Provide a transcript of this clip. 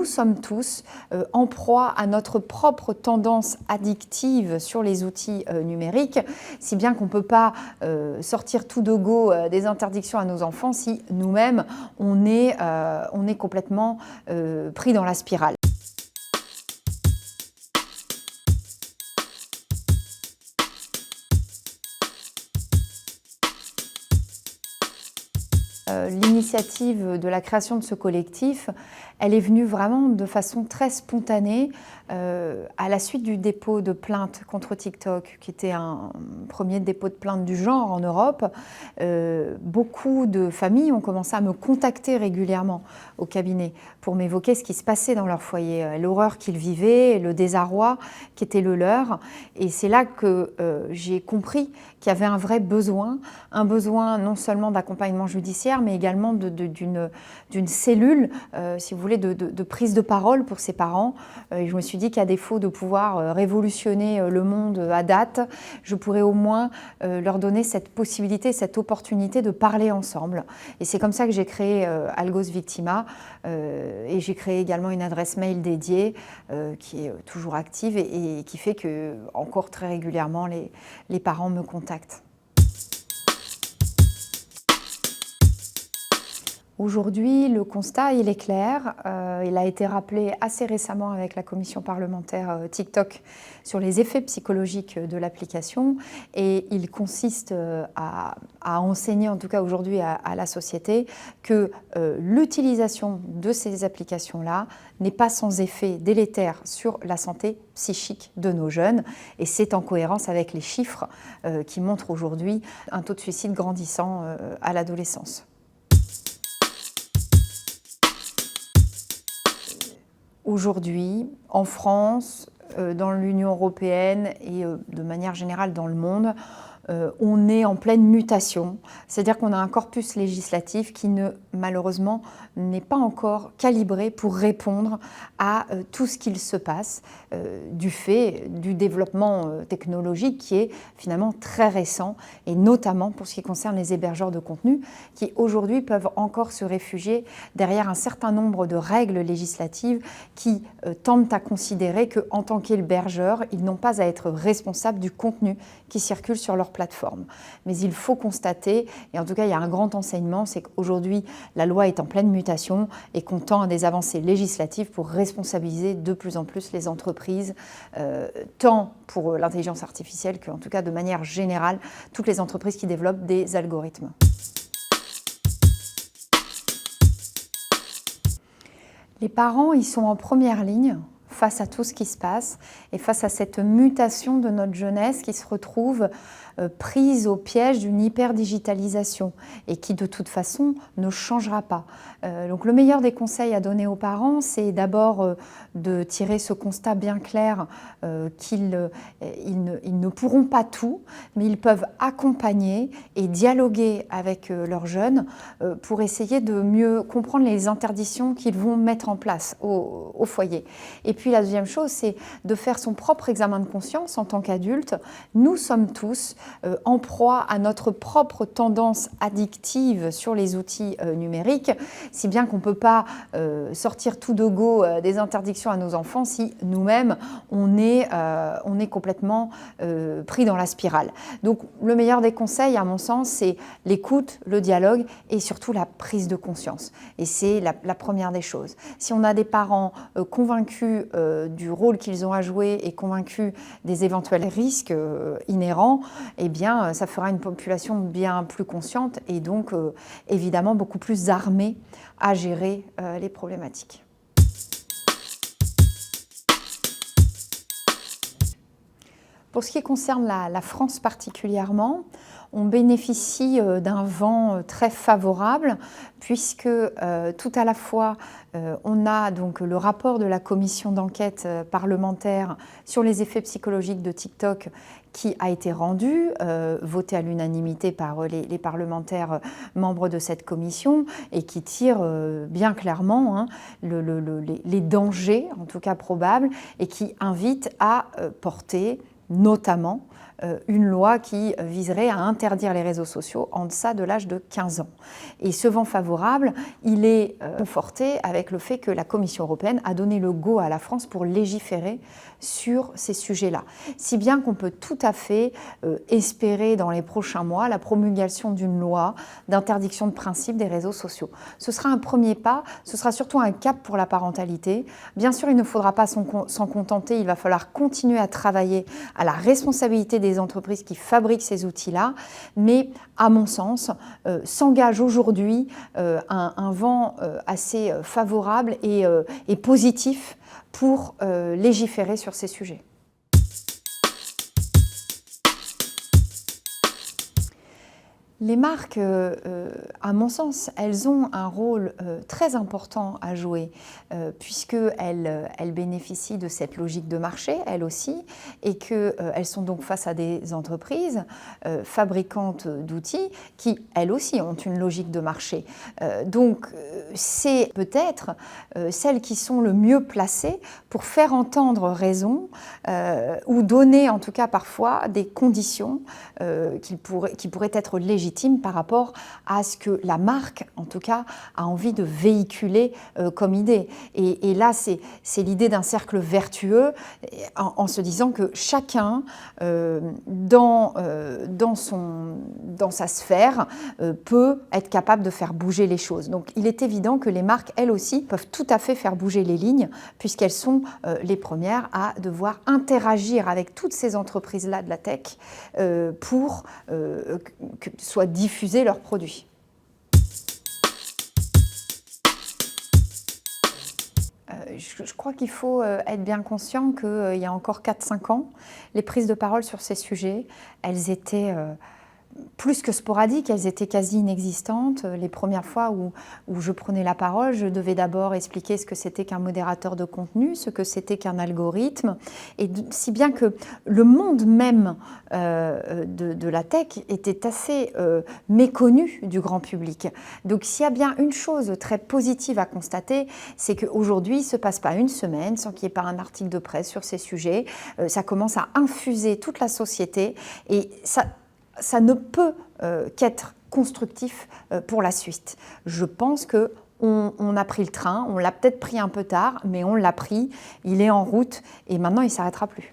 nous sommes tous en proie à notre propre tendance addictive sur les outils numériques, si bien qu'on ne peut pas sortir tout de go des interdictions à nos enfants si nous-mêmes on est complètement pris dans la spirale. L'initiative de la création de ce collectif, elle est venue vraiment de façon très spontanée à la suite du dépôt de plainte contre TikTok, qui était un premier dépôt de plainte du genre en Europe. Beaucoup de familles ont commencé à me contacter régulièrement au cabinet pour m'évoquer ce qui se passait dans leur foyer, l'horreur qu'ils vivaient, le désarroi qui était le leur. Et c'est là que j'ai compris qu'il y avait un vrai besoin non seulement d'accompagnement judiciaire, mais également d'une cellule, si vous voulez, de prise de parole pour ces parents. Et je me suis dit qu'à défaut de pouvoir révolutionner le monde à date, je pourrais au moins leur donner cette possibilité, cette opportunité de parler ensemble. Et c'est comme ça que j'ai créé Algos Victima, et j'ai créé également une adresse mail dédiée qui est toujours active et qui fait que, encore très régulièrement, les parents me contactent. Aujourd'hui, le constat, il est clair. Il a été rappelé assez récemment avec la commission parlementaire TikTok sur les effets psychologiques de l'application. Et il consiste à enseigner, en tout cas aujourd'hui, à la société que l'utilisation de ces applications-là n'est pas sans effet délétère sur la santé psychique de nos jeunes. Et c'est en cohérence avec les chiffres qui montrent aujourd'hui un taux de suicide grandissant à l'adolescence. Aujourd'hui, en France, dans l'Union européenne et de manière générale dans le monde, on est en pleine mutation, c'est-à-dire qu'on a un corpus législatif qui malheureusement n'est pas encore calibré pour répondre à tout ce qu'il se passe du fait du développement technologique qui est finalement très récent, et notamment pour ce qui concerne les hébergeurs de contenu qui aujourd'hui peuvent encore se réfugier derrière un certain nombre de règles législatives qui tendent à considérer qu'en tant qu'hébergeurs, ils n'ont pas à être responsables du contenu qui circule sur leur plateforme. Mais il faut constater, et en tout cas il y a un grand enseignement, c'est qu'aujourd'hui la loi est en pleine mutation et qu'on tend à des avancées législatives pour responsabiliser de plus en plus les entreprises, tant pour l'intelligence artificielle qu'en tout cas de manière générale, toutes les entreprises qui développent des algorithmes. Les parents, ils sont en première ligne face à tout ce qui se passe et face à cette mutation de notre jeunesse qui se retrouve prise au piège d'une hyper-digitalisation et qui de toute façon ne changera pas. Donc le meilleur des conseils à donner aux parents, c'est d'abord de tirer ce constat bien clair qu'ils ne pourront pas tout, mais ils peuvent accompagner et dialoguer avec leurs jeunes pour essayer de mieux comprendre les interdictions qu'ils vont mettre en place au foyer. Et puis la deuxième chose, c'est de faire son propre examen de conscience en tant qu'adulte. Nous sommes tous en proie à notre propre tendance addictive sur les outils numériques, si bien qu'on ne peut pas sortir tout de go des interdictions à nos enfants si nous-mêmes on est complètement pris dans la spirale. Donc le meilleur des conseils, à mon sens, c'est l'écoute, le dialogue et surtout la prise de conscience. Et c'est la première des choses. Si on a des parents convaincus du rôle qu'ils ont à jouer et convaincus des éventuels risques inhérents, eh bien, ça fera une population bien plus consciente et donc évidemment beaucoup plus armée à gérer les problématiques. Pour ce qui concerne la France particulièrement, on bénéficie d'un vent très favorable puisque tout à la fois on a donc le rapport de la commission d'enquête parlementaire sur les effets psychologiques de TikTok qui a été rendu, voté à l'unanimité par les parlementaires membres de cette commission et qui tire bien clairement les dangers, en tout cas probables, et qui invite à porter notamment une loi qui viserait à interdire les réseaux sociaux en deçà de l'âge de 15 ans. Et ce vent favorable, il est conforté avec le fait que la Commission européenne a donné le go à la France pour légiférer sur ces sujets-là. Si bien qu'on peut tout à fait espérer dans les prochains mois la promulgation d'une loi d'interdiction de principe des réseaux sociaux. Ce sera un premier pas, ce sera surtout un cap pour la parentalité. Bien sûr, il ne faudra pas s'en contenter, il va falloir continuer à travailler à la responsabilité des entreprises qui fabriquent ces outils-là, mais à mon sens, s'engage aujourd'hui un vent assez favorable et positif pour légiférer sur ces sujets. Les marques, à mon sens, elles ont un rôle très important à jouer puisqu'elles bénéficient de cette logique de marché, elles aussi, et qu'elles sont donc face à des entreprises fabricantes d'outils qui, elles aussi, ont une logique de marché. Donc, c'est peut-être celles qui sont le mieux placées pour faire entendre raison ou donner en tout cas parfois des conditions qui pourraient être légitimes par rapport à ce que la marque, en tout cas, a envie de véhiculer comme idée. Et là, c'est l'idée d'un cercle vertueux en se disant que chacun, dans sa sphère, peut être capable de faire bouger les choses. Donc, il est évident que les marques, elles aussi, peuvent tout à fait faire bouger les lignes puisqu'elles sont les premières à devoir interagir avec toutes ces entreprises-là de la tech pour que soient diffuser leurs produits. Je crois qu'il faut être bien conscient qu'il y a encore 4-5 ans, les prises de parole sur ces sujets, elles étaient plus que sporadiques, elles étaient quasi inexistantes. Les premières fois où je prenais la parole, je devais d'abord expliquer ce que c'était qu'un modérateur de contenu, ce que c'était qu'un algorithme, et si bien que le monde même de la tech était assez méconnu du grand public. Donc s'il y a bien une chose très positive à constater, c'est qu'aujourd'hui, il ne se passe pas une semaine sans qu'il n'y ait pas un article de presse sur ces sujets. Ça commence à infuser toute la société et ça ne peut qu'être constructif pour la suite. Je pense qu'on a pris le train, on l'a peut-être pris un peu tard, mais on l'a pris, il est en route et maintenant il ne s'arrêtera plus.